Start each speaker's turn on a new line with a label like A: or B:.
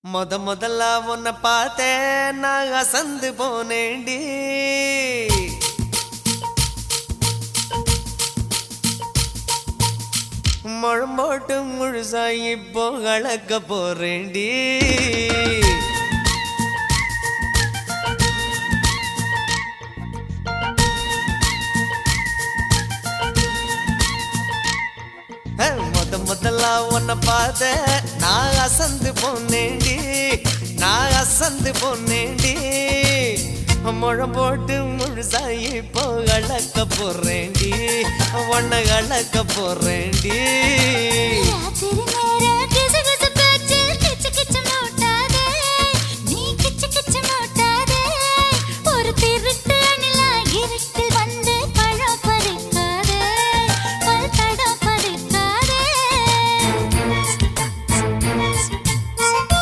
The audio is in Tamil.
A: முதல்ல உன்னை பார்த்தேன் நான் அசந்து போனேண்டி. முழம்போட்டு முழுசா இப்போ கலக்க போறேண்டி. முதல்ல உன்னை பார்த்தேன் நான் அசந்து போனேண்டி. நான் அசந்து போனேண்டி. முழம் போட்டு முழுசா இப்போ கலக்க போறேண்டி. உன்னை கலக்க போறேண்டி.